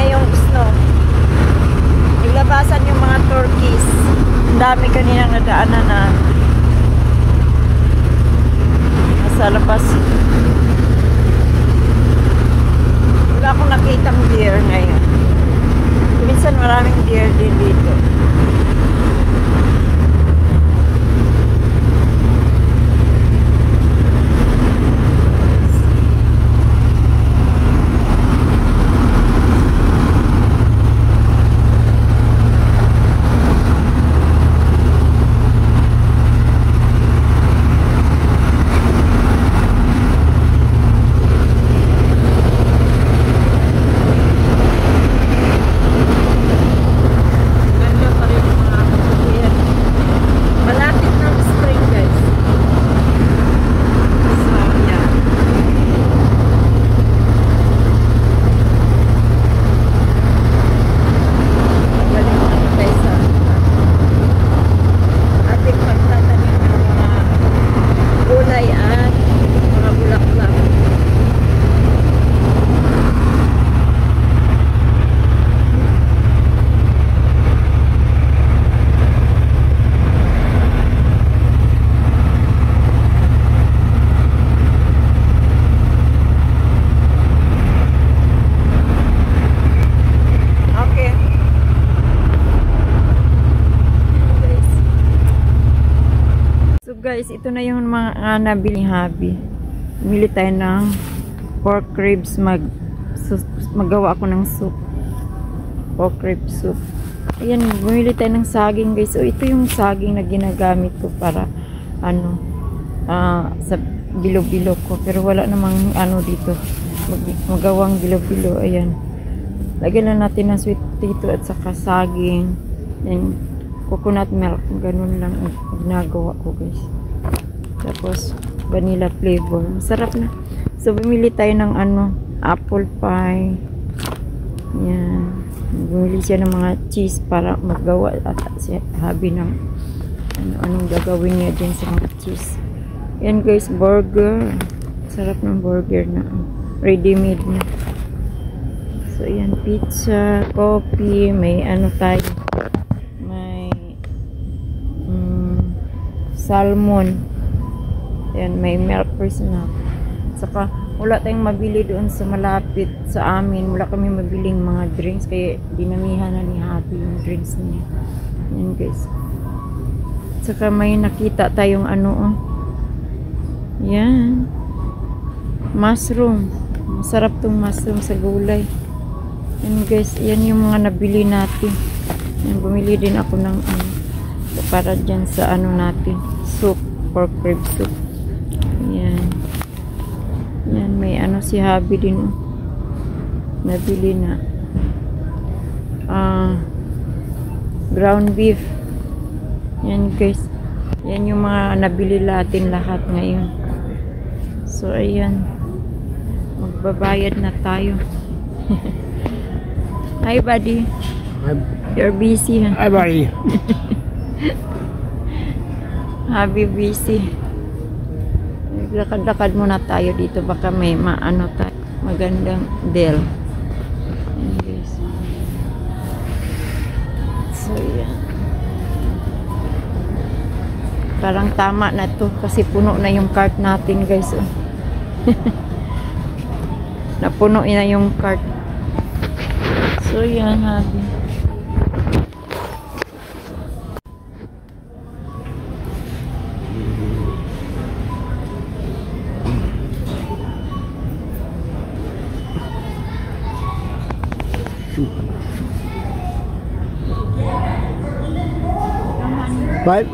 yung snow. Naglabasan yung mga turkeys. Ang dami kaninang nadaanan na nasa labas. Wala akong nakitang deer ngayon. Minsan maraming deer din dito. Guys, ito na yung mga nabili ni Habi. Bumili tayo ng pork ribs. Magawa ako ng soup. Pork rib soup. Ayan, bumili tayo ng saging guys. So, ito yung saging na ginagamit ko para sa bilo-bilo ko. Pero wala namang dito. Magawang bilo-bilo. Ayan. Lagyan na natin ng sweet potato at saka saging. And coconut milk. Ganun lang ang ginagawa ko guys. Tapos vanilla flavor. Masarap na. So bumili tayo ng apple pie. Yan. Bumili siya ng mga cheese para magawa at si Habi ng anong gagawin niya din sa mga cheese. Yan guys, burger. Sarap ng burger na ready-made na. So yan, pizza, coffee, may tayo. Salmon. Ayan, may milk personal. Saka, wala tayong mabili doon sa malapit sa amin. Wala kami mabiling mga drinks. Kaya, dinamihan na ni Happy yung drinks niya. Ayan, guys. Saka, may nakita tayong Ayan. Mushroom. Masarap tong mushroom sa gulay. Ayan, guys. Ayan yung mga nabili natin. Ayan, bumili din ako ng para dyan sa natin. Soup, pork rib soup. Ayan. Ayan, may si Habi din. Nabili na. Ground beef. Ayan guys. Ayan yung mga nabili natin lahat ngayon. So, ayan. Magbabayad na tayo. Hi, buddy. You're busy, ha? Hi, buddy. Habi busy. Lakad-lakad muna tayo dito. Baka may tayo. Magandang deal. Ayan guys. So yan. Parang tama na to. Kasi puno na yung cart natin guys. Napuno na yung cart. So yan Habi. What?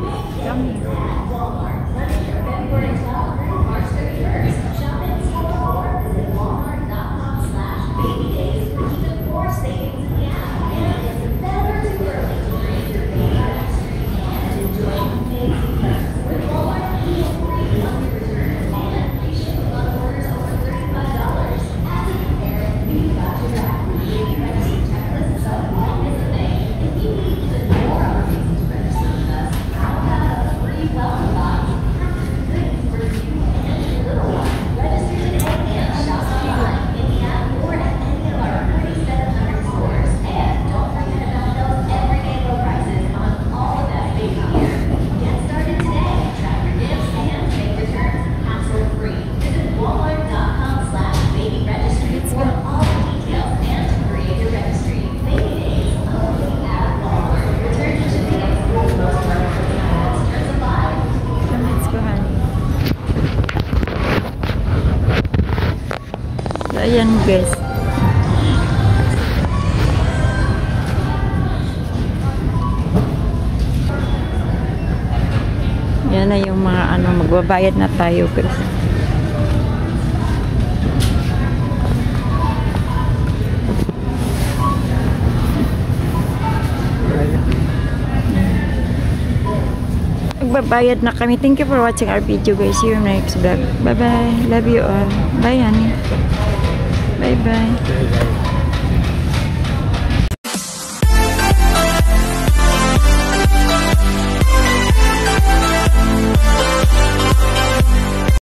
guys. Yan na yung mga ano, magbabayad na tayo guys. Magbabayad na kami. Thank you for watching our video guys. See you in my next vlog. Bye bye. Love you all. Bye honey. Bye bye.